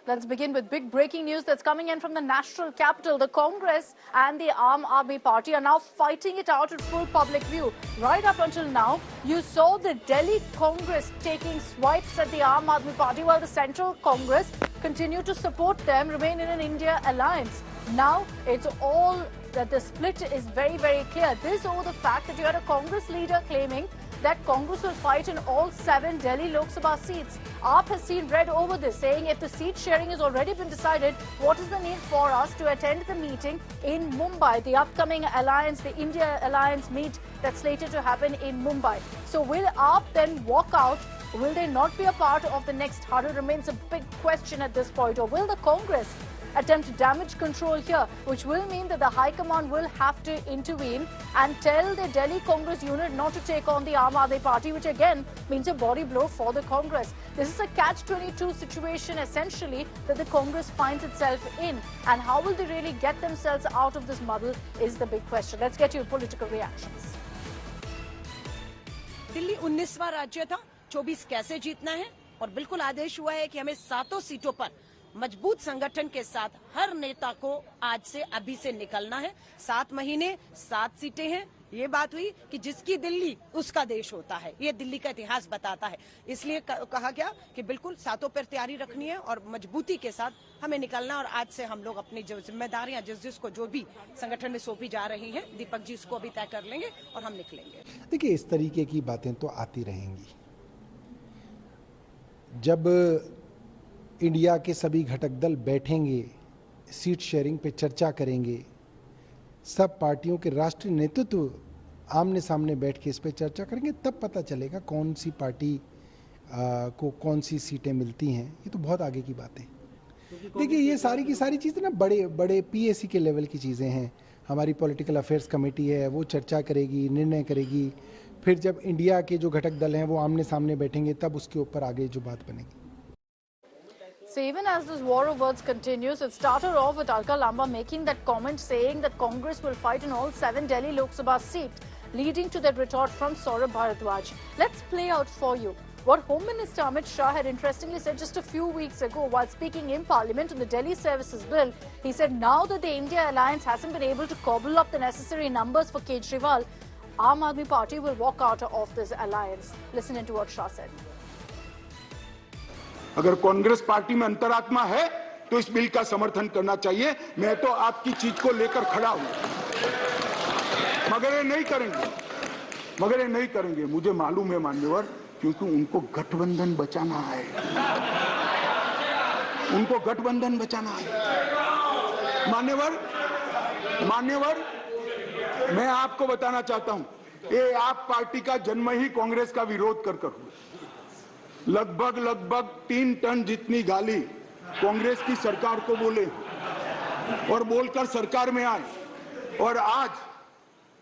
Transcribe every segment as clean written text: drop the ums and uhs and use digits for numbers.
Let's begin with big breaking news that's coming in from the national capital. The Congress and the Aam Aadmi Party are now fighting it out in full public view. Right up until now, you saw the Delhi Congress taking swipes at the Aam Aadmi Party while the Central Congress continued to support them, remain in an India alliance. Now, it's all that the split is very, very clear. This over the fact that you had a Congress leader claiming that Congress will fight in all 7 Delhi Lok Sabha seats. AAP has seen red over this, saying if the seat sharing has already been decided, what is the need for us to attend the meeting in Mumbai, the upcoming alliance, the India alliance meet that's slated to happen in Mumbai. So will AAP then walk out? Will they not be a part of the next huddle? Remains a big question at this point. Or will the Congress attempt to damage control here, which will mean that the High Command will have to intervene and tell the Delhi Congress unit not to take on the Aam Aadmi Party, which again means a body blow for the Congress. This is a catch-22 situation essentially that the Congress finds itself in, and how will they really get themselves out of this muddle is the big question. Let's get your political reactions. Delhi 19वां राज्य था, 24 कैसे जीतना है, और बिल्कुल आदेश हुआ है कि हमें 7 सीटों पर मजबूत संगठन के साथ हर नेता को आज से अभी से निकलना है। 7 महीने 7 सीटें हैं। ये बात हुई कि जिसकी दिल्ली उसका देश होता है, ये दिल्ली का इतिहास बताता है। इसलिए कहा गया कि बिल्कुल 7 पर तैयारी रखनी है और मजबूती के साथ हमें निकलना, और आज से हम लोग अपनी जिम्मेदारियां जिसको जो भी संगठन में सौंपी जा रही हैं, दीपक जी इसको अभी तय कर लेंगे और हम निकलेंगे। देखिए, इस तरीके की बातें तो आती रहेंगी। जब इंडिया के सभी घटक दल बैठेंगे, सीट शेयरिंग पे चर्चा करेंगे, सब पार्टियों के राष्ट्रीय नेतृत्व आमने सामने बैठ के इस पे चर्चा करेंगे, तब पता चलेगा कौन सी पार्टी को कौन सी सीटें मिलती हैं। ये तो बहुत आगे की बात है। देखिए, ये सारी की सारी चीज़ें ना बड़े बड़े पीएसी के लेवल की चीज़ें हैं। हमारी पॉलिटिकल अफेयर्स कमेटी है, वो चर्चा करेगी, निर्णय करेगी। फिर जब इंडिया के जो घटक दल हैं वो आमने सामने बैठेंगे, तब उसके ऊपर आगे जो बात बनेगी। So even as this war of words continues, it started off with Alka Lamba making that comment saying that Congress will fight in all 7 Delhi Lok Sabha seats, leading to that retort from Saurabh Bharadwaj. Let's play out for you what Home Minister Amit Shah had interestingly said just a few weeks ago while speaking in Parliament on the Delhi Services Bill. He said now that the India alliance hasn't been able to cobble up the necessary numbers for Kejriwal, Aam Aadmi Party will walk out of this alliance. Listen into what Shah said. अगर Congress party में अंतरात्मा है तो इस bill का समर्थन करना चाहिए। मैं तो आपकी चीज को लेकर खड़ा हूं, मगर ये नहीं करेंगे, मुझे मालूम है मान्यवर, क्योंकि उनको गठबंधन बचाना है, मान्यवर मैं आपको बताना चाहता हूं, ये आप पार्टी का जन्म ही कांग्रेस का विरोध कर हुआ। लगभग 3 टन जितनी गाली कांग्रेस की सरकार को बोले और बोलकर सरकार में आए, और आज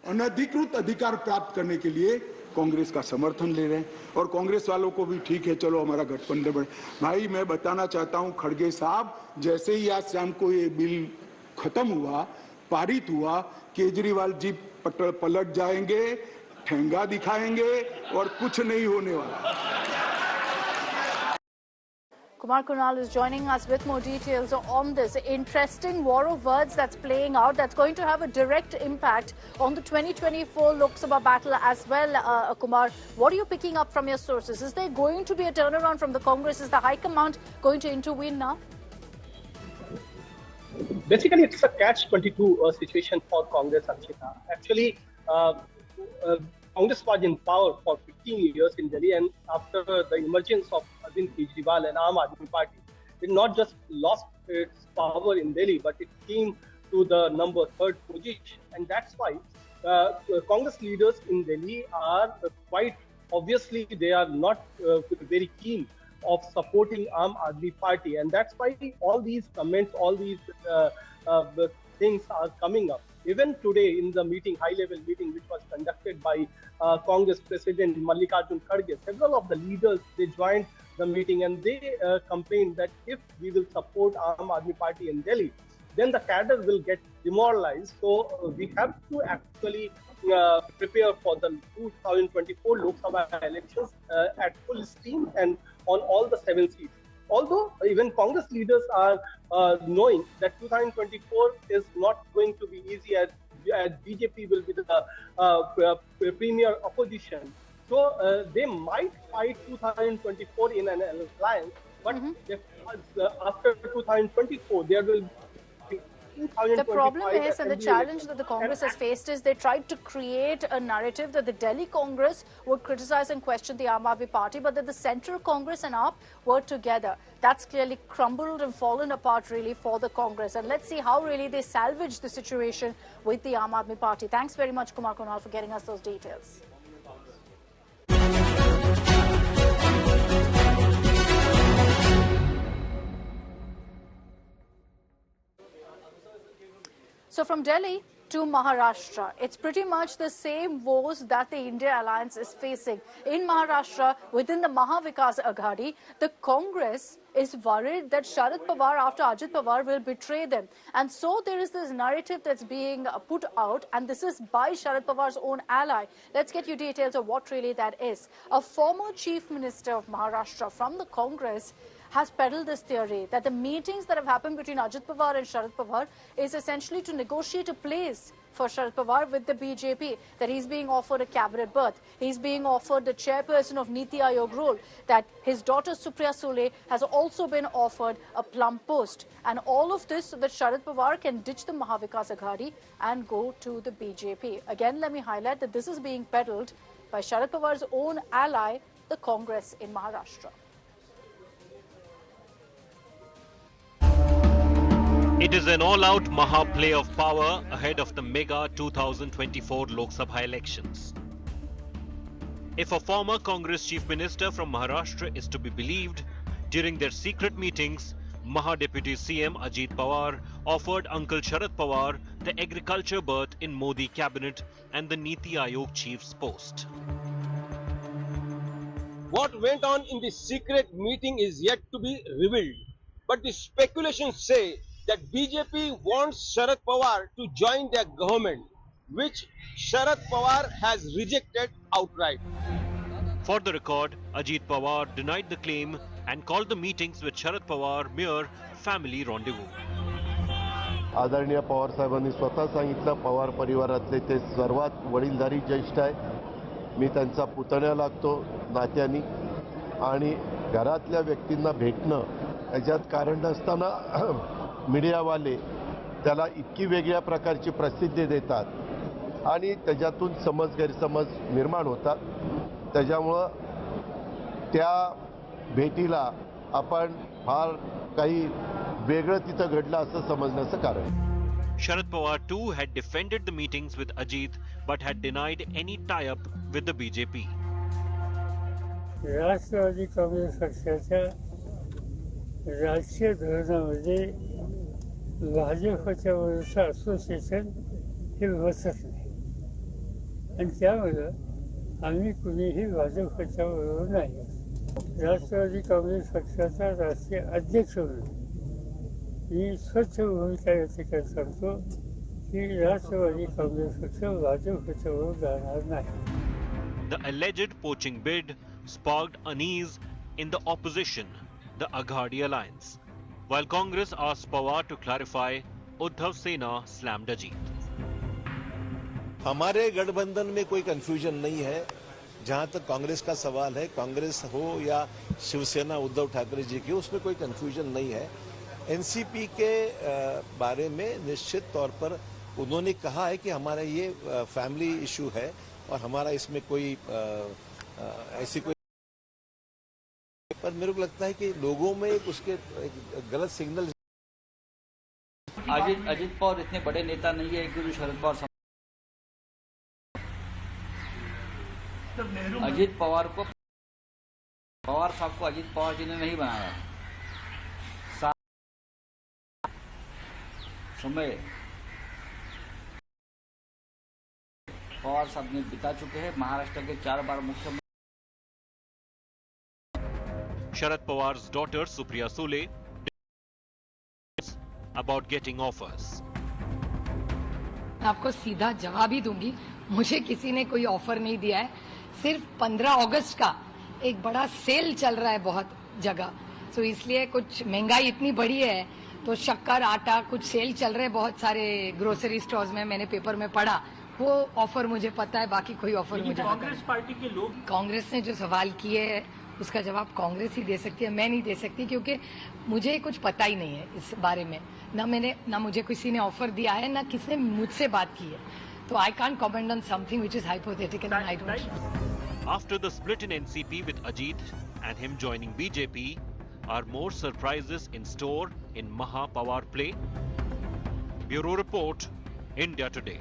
अनधिकृत अधिकार प्राप्त करने के लिए कांग्रेस का समर्थन ले रहे हैं। और कांग्रेस वालों को भी ठीक है, चलो हमारा गठबंधन बढ़े। भाई मैं बताना चाहता हूं खड़गे साहब, जैसे ही आज शाम को ये बिल खत्म हुआ, पारित हुआ, केजरीवाल जी पलट जाएंगे, ठेंगा दिखाएंगे और कुछ नहीं होने वाला। Kumar Kunal is joining us with more details on this interesting war of words that's playing out, that's going to have a direct impact on the 2024 Lok Sabha battle as well. Kumar, what are you picking up from your sources? Is there going to be a turnaround from the Congress? Is the High Command going to intervene now? Basically, it's a catch-22 situation for Congress, Anshita. Actually, Congress was in power for 15 years in Delhi, and after the emergence of Arvind Kejriwal and Aam Aadmi Party, it not just lost its power in Delhi, but it came to the number 3rd position. And that's why Congress leaders in Delhi are quite obviously, they are not very keen of supporting Aam Aadmi Party. And that's why all these comments, all these things are coming up. Even today in the meeting, high-level meeting, which was conducted by Congress President Mallikarjun Kharge, several of the leaders, they joined the meeting and they complained that if we will support Aam Aadmi Party in Delhi, then the cadre will get demoralized. So we have to actually prepare for the 2024 Lok Sabha elections at full steam and on all the 7 seats. although even Congress leaders are knowing that 2024 is not going to be easy, as BJP will be the premier opposition. So they might fight 2024 in an alliance, but after 2024, there will be the problem is, and the challenge that the Congress has faced is they tried to create a narrative that the Delhi Congress would criticize and question the Aam Aadmi Party, but that the Central Congress and AAP were together. That's clearly crumbled and fallen apart really for the Congress. And let's see how really they salvage the situation with the Aam Aadmi Party. Thanks very much, Kumar Kunal, for getting us those details. So from Delhi to Maharashtra, it's pretty much the same woes that the India alliance is facing. In Maharashtra, within the Maha Aghadi, the Congress is worried that Sharad Pawar, after Ajit Pawar, will betray them. And so there is this narrative that's being put out, and this is by Sharad Pawar's own ally. Let's get you details of what really that is. A former chief minister of Maharashtra from the Congress has peddled this theory that the meetings that have happened between Ajit Pawar and Sharad Pawar is essentially to negotiate a place for Sharad Pawar with the BJP, that he's being offered a cabinet berth, he's being offered the chairperson of Niti Aayog role, that his daughter Supriya Sule has also been offered a plum post. And all of this so that Sharad Pawar can ditch the Maha Aghadi and go to the BJP. Again, let me highlight that this is being peddled by Sharad Pawar's own ally, the Congress in Maharashtra. It is an all-out Maha play of power ahead of the mega 2024 Lok Sabha elections. If a former Congress chief minister from Maharashtra is to be believed, during their secret meetings, Maha Deputy CM Ajit Pawar offered Uncle Sharad Pawar the agriculture berth in Modi cabinet and the Niti Aayog chief's post. What went on in the secret meeting is yet to be revealed, but the speculations say that BJP wants Sharad Pawar to join their government, which Sharad Pawar has rejected outright. For the record, Ajit Pawar denied the claim and called the meetings with Sharad Pawar mere family rendezvous. आदरणीय पवार साहेबांनी स्वतः सांगितलं पवार परिवारातले ते सर्वात वडीलधारी ज्येष्ठ आहे. मी त्यांचा पुतण्या लागतो नात्यानी आणि घरातल्या व्यक्तींना भेटणं याच्यात कारण नसताना मीडियावाले त्याला इतकी वेगळ्या प्रकारची प्रसिद्धी देतात आणि त्याच्यातून गैरसमज निर्माण होतात. त्याच्यामुळे त्या भेटीला आपण फार काही वेगळं तिथं घडलं असं समजण्याचं कारण. Sharad Pawar too had defended the meetings with Ajit but had denied any tie-up with the BJP. राष्ट्रवादी काँग्रेस पक्षाच्या राजकीय धोरणामध्ये भाजपच्या वरचं असोसिएशन हे बसत नाही आणि त्यामुळं आम्ही कुणीही भाजपच्या बरोबर नाही. राष्ट्रवादी काँग्रेस पक्षाचा राष्ट्रीय अध्यक्ष म्हणून मी स्वच्छ भूमिका या ठिकाणी सांगतो की राष्ट्रवादी काँग्रेस पक्ष भाजपच्या बरोबर जाणार नाही. The alleged poaching bid sparked unease in the opposition, the Aghadi alliance. While Congress asked Pawar to clarify, Shiv Sena slammed Ajit. हमारे गठबंधन में कोई कंफ्यूजन नहीं है. जहां तक कांग्रेस का सवाल है, कांग्रेस हो या शिवसेना उद्धव ठाकरे जी की, उसमें कोई कंफ्यूजन नहीं है. एनसीपी के बारे में निश्चित तौर पर उन्होंने कहा है कि हमारा ये फैमिली इशू है और हमारा इसमें कोई ऐसी कोई, पर मेरे को लगता है कि लोगों में उसके गलत सिग्नल. अजित पवार इतने बड़े नेता नहीं है कि जो शरद पवार अजित पवार को, पवार साहब को अजित पवार जी ने नहीं बनाया. समय पवार साहब ने बिता चुके हैं. महाराष्ट्र के 4 बार मुख्यमंत्री. Sharad Pawar's daughter Supriya Sule about getting offers. आपको सीधा जवाब ही दूंगी, मुझे किसी ने कोई ऑफर नहीं दिया है. सिर्फ 15 अगस्त का एक बड़ा सेल चल रहा है बहुत जगह, सो इसलिए कुछ महंगाई इतनी बढ़ी है तो शक्कर आटा कुछ सेल चल रहे हैं बहुत सारे ग्रोसरी स्टोर्स में, मैंने पेपर में पढ़ा, वो ऑफर मुझे पता है, बाकी कोई ऑफर मुझे कांग्रेस पार्टी के लोग, कांग्रेस ने जो सवाल किए है उसका जवाब कांग्रेस ही दे सकती है, मैं नहीं दे सकती, क्योंकि मुझे कुछ पता ही नहीं है इस बारे में, ना मुझे किसी ने ऑफर दिया है, ना किसी ने मुझसे बात की है, तो I can't comment on something which is hypothetical and I don't. After the split in NCP with Ajit and him joining BJP, are more surprises in store in Maha Pawar play? Bureau Report, India Today.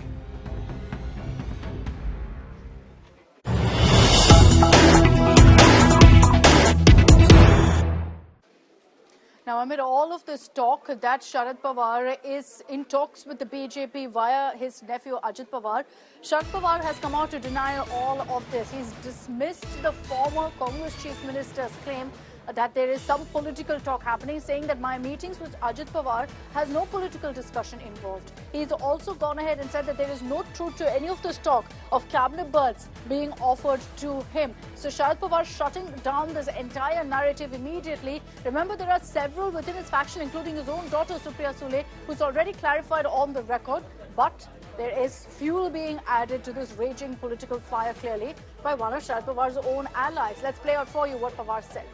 Now, amid all of this talk that Sharad Pawar is in talks with the BJP via his nephew Ajit Pawar, Sharad Pawar has come out to deny all of this. He's dismissed the former Congress chief minister's claim that there is some political talk happening, saying that my meetings with Ajit Pawar has no political discussion involved. He's also gone ahead and said that there is no truth to any of this talk of cabinet berths being offered to him. So Sharad Pawar shutting down this entire narrative immediately. Remember, there are several within his faction, including his own daughter Supriya Sule, who's already clarified on the record, but there is fuel being added to this raging political fire, clearly, by one of Sharad Pawar's own allies. Let's play out for you what Pawar said.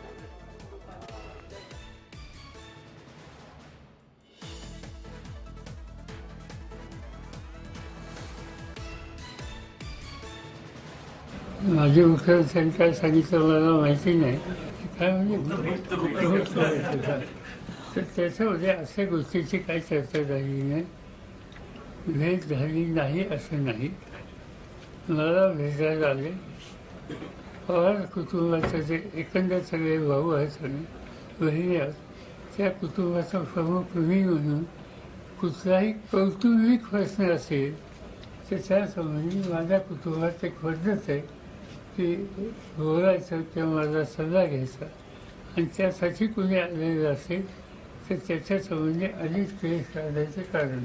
माझे मुख्यमंत्र्यांनी काय सांगितलं मला माहिती नाही, काय म्हणजे तर त्याच्यामध्ये अशा गोष्टीची काही चर्चा झाली नाही, भेट झाली नाही असं नाही. मला भेटायला आले पवार कुटुंबाचे जे एकंदर सगळे भाऊ आहेत, सगळे बहिणी आहेत, त्या कुटुंबाचा प्रमुख मी म्हणून कुठलाही कौटुंबिक प्रश्न असेल तर त्यासंबंधी माझ्या कुटुंबात एक पद्धत आहे की बोलायचं किंवा माझा सल्ला घ्यायचा, आणि त्यासाठी कुणी आलेलं असेल तर त्याच्या संबंधी अधिक केस काढायचं कारण.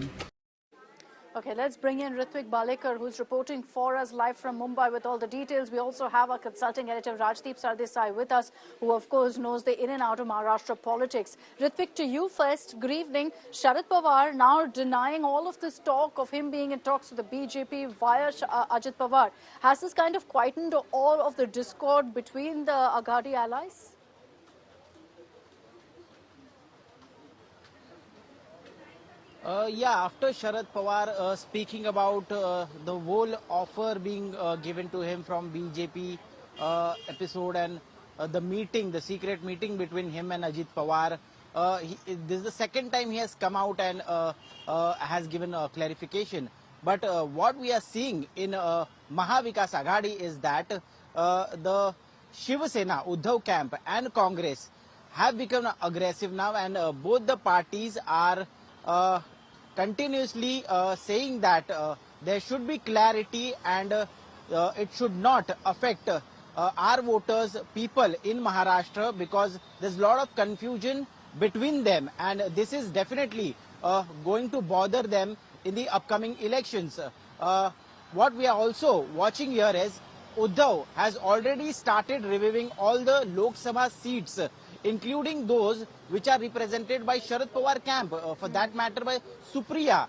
Okay, let's bring in Ritwik Balekar, who's reporting for us live from Mumbai with all the details. We also have our consulting editor Rajdeep Sardesai with us, who of course knows the in and out of Maharashtra politics. Ritwik, to you first. Good evening. Sharad Pawar now denying all of this talk of him being in talks with the BJP via Ajit Pawar. Has this kind of quietened all of the discord between the Aghadi allies? Yeah, after Sharad Pawar speaking about the whole offer being given to him from BJP episode and the meeting, the secret meeting between him and Ajit Pawar, this is the second time he has come out and has given a clarification. But what we are seeing in Maha Vikas Aghadi is that the Shiv Sena, Uddhav camp and Congress have become aggressive now, and both the parties are continuously saying that there should be clarity and it should not affect our voters, people in Maharashtra, because there's a lot of confusion between them, and this is definitely going to bother them in the upcoming elections. What we are also watching here is Uddhav has already started reviewing all the Lok Sabha seats, including those which are represented by Sharad Pawar camp, for that matter by Supriya.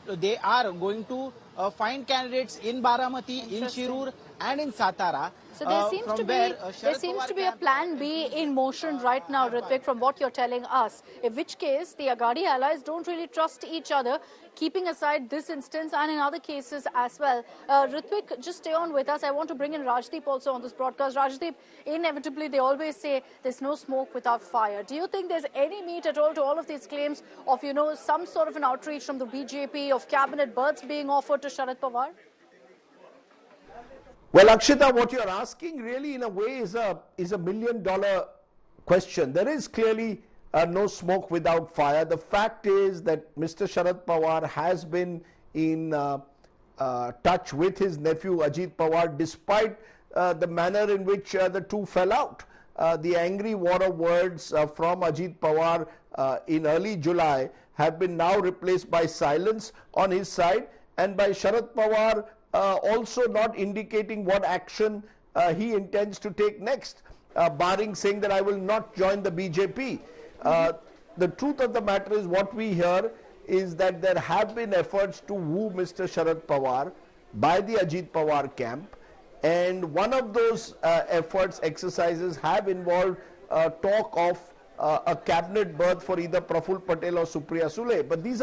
They are going to find candidates in Baramati, in Shirur and in Satara. So there seems to be a plan B in motion right now, Ritwik, from what you're telling us. In which case, the Aghadi allies don't really trust each other, keeping aside this instance and in other cases as well. Ritwik, just stay on with us. I want to bring in Rajdeep also on this broadcast. Rajdeep, inevitably they always say there's no smoke without fire. Do you think there's any meat at all to all of these claims of, you know, some sort of an outreach from the BJP, of cabinet berths being offered to Sharad Pawar? Well, Akshita, what you're asking really in a way is a $1 million question. There is clearly no smoke without fire. The fact is that Mr. Sharad Pawar has been in touch with his nephew Ajit Pawar, despite the manner in which the two fell out. The angry war of words from Ajit Pawar in early July have been now replaced by silence on his side, and by Sharad Pawar also not indicating what action he intends to take next. barring saying that I will not join the BJP. The truth of the matter is, what we hear is that there have been efforts to woo Mr. Sharad Pawar by the Ajit Pawar camp, and one of those efforts, exercises, have involved talk of a cabinet berth for either Praful Patel or Supriya Sule. But this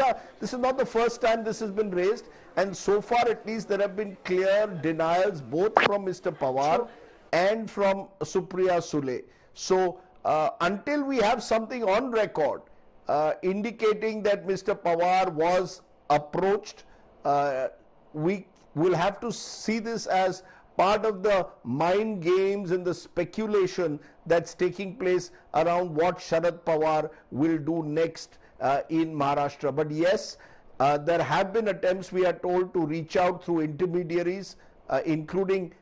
is not the first time this has been raised, and so far at least there have been clear denials both from Mr. Pawar and from Supriya Sule. So until we have something on record indicating that Mr. Pawar was approached, we will have to see this as part of the mind games and the speculation that's taking place around what Sharad Pawar will do next in Maharashtra. But yes, there have been attempts, we are told, to reach out through intermediaries, including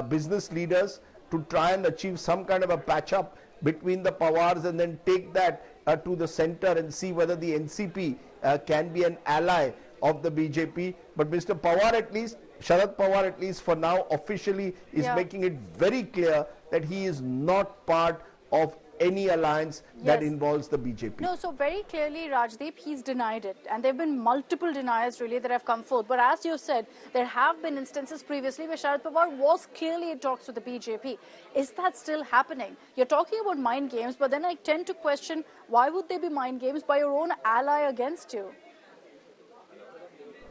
business leaders, to try and achieve some kind of a patch-up between the Pawars and then take that to the center and see whether the NCP can be an ally of the BJP. But Mr. Pawar, at least, Sharad Pawar, at least for now, officially is making it very clear that he is not part of any alliance that involves the BJP. No, so very clearly, Rajdeep, he's denied it. And there have been multiple denials, really, that have come forth. But as you said, there have been instances previously where Sharad Pawar was clearly in talks with the BJP. Is that still happening? You're talking about mind games, but then I tend to question, why would they be mind games by your own ally against you?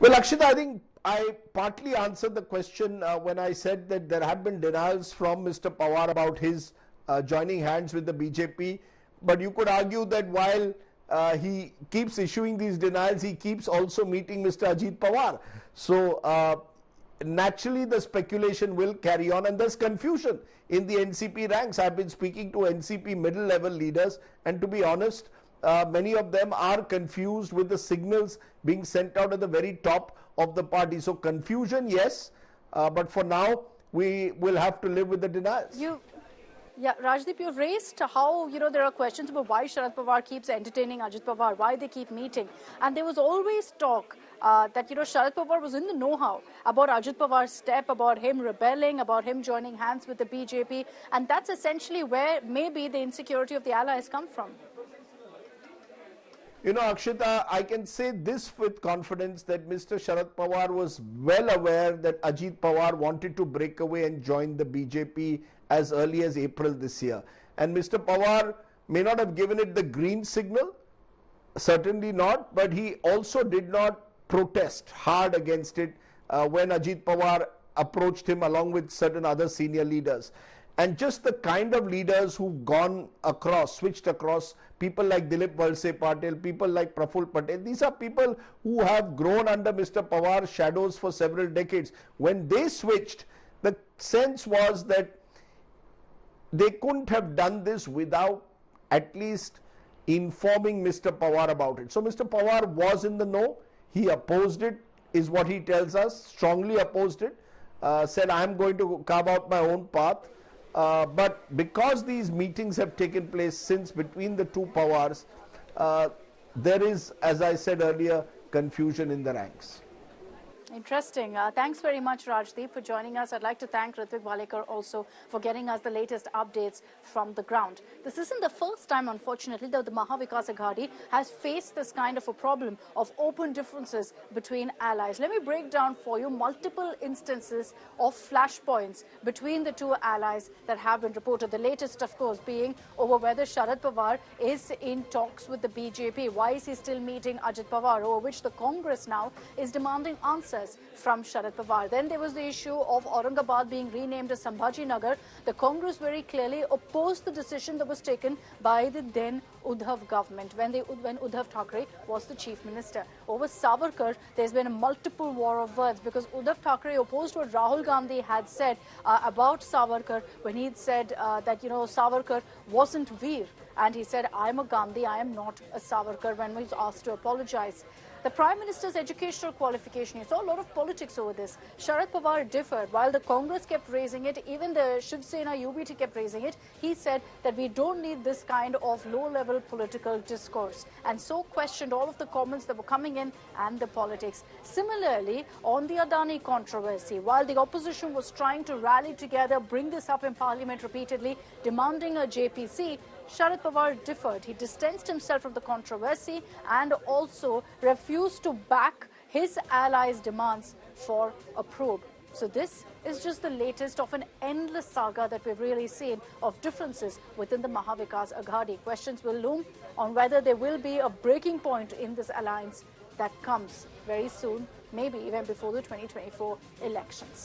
Well, Akshita, I think I partly answered the question when I said that there have been denials from Mr. Pawar about his joining hands with the BJP. But you could argue that while he keeps issuing these denials, he keeps also meeting Mr. Ajit Pawar. So naturally the speculation will carry on, and there's confusion in the NCP ranks. I've been speaking to NCP middle level leaders, and to be honest, many of them are confused with the signals being sent out at the very top of the party. So confusion, yes, but for now we will have to live with the denials. Yeah, Rajdeep, you've raised how, there are questions about why Sharad Pawar keeps entertaining Ajit Pawar, why they keep meeting. And there was always talk that, Sharad Pawar was in the know-how about Ajit Pawar's step, about him rebelling, about him joining hands with the BJP. And that's essentially where maybe the insecurity of the allies come from. Akshita, I can say this with confidence that Mr. Sharad Pawar was well aware that Ajit Pawar wanted to break away and join the BJP as early as April this year. And Mr. Pawar may not have given it the green signal, certainly not, but he also did not protest hard against it when Ajit Pawar approached him along with certain other senior leaders. And just the kind of leaders who've gone across, switched across, people like Dilip Valse Patil, people like Praful Patel, these are people who have grown under Mr. Pawar's shadows for several decades. When they switched, the sense was that they couldn't have done this without at least informing Mr. Pawar about it. So Mr. Pawar was in the know. He opposed it, is what he tells us, strongly opposed it, said, I'm going to carve out my own path. But because these meetings have taken place since between the two Pawars, there is, as I said earlier, confusion in the ranks. Interesting. Thanks very much, Rajdeep, for joining us. I'd like to thank Ritvik Walekar also for getting us the latest updates from the ground. This isn't the first time, unfortunately, that the Maha Vikas Aghadi has faced this kind of a problem of open differences between allies. Let me break down for you multiple instances of flashpoints between the two allies that have been reported. The latest, of course, being over whether Sharad Pawar is in talks with the BJP. Why is he still meeting Ajit Pawar, over which the Congress now is demanding answers from Sharad Pawar. Then there was the issue of Aurangabad being renamed as Sambhaji Nagar. The Congress very clearly opposed the decision that was taken by the then Uddhav government when Uddhav Thackeray was the chief minister. Over Savarkar, there's been a multiple war of words because Uddhav Thackeray opposed what Rahul Gandhi had said about Savarkar when he had said that, Savarkar wasn't Veer. And he said, I am a Gandhi, I am not a Savarkar, when he was asked to apologize. The Prime Minister's educational qualification, you saw a lot of politics over this. Sharad Pawar differed. While the Congress kept raising it, even the Shiv Sena UBT kept raising it, he said that we don't need this kind of low-level political discourse, and so questioned all of the comments that were coming in and the politics. Similarly, on the Adani controversy, while the opposition was trying to rally together, bring this up in Parliament repeatedly, demanding a JPC, Sharad Pawar differed. He distanced himself from the controversy and also refused to back his allies' demands for a probe. So this is just the latest of an endless saga that we've really seen of differences within the Maha Vikas Aghadi. Questions will loom on whether there will be a breaking point in this alliance that comes very soon, maybe even before the 2024 elections.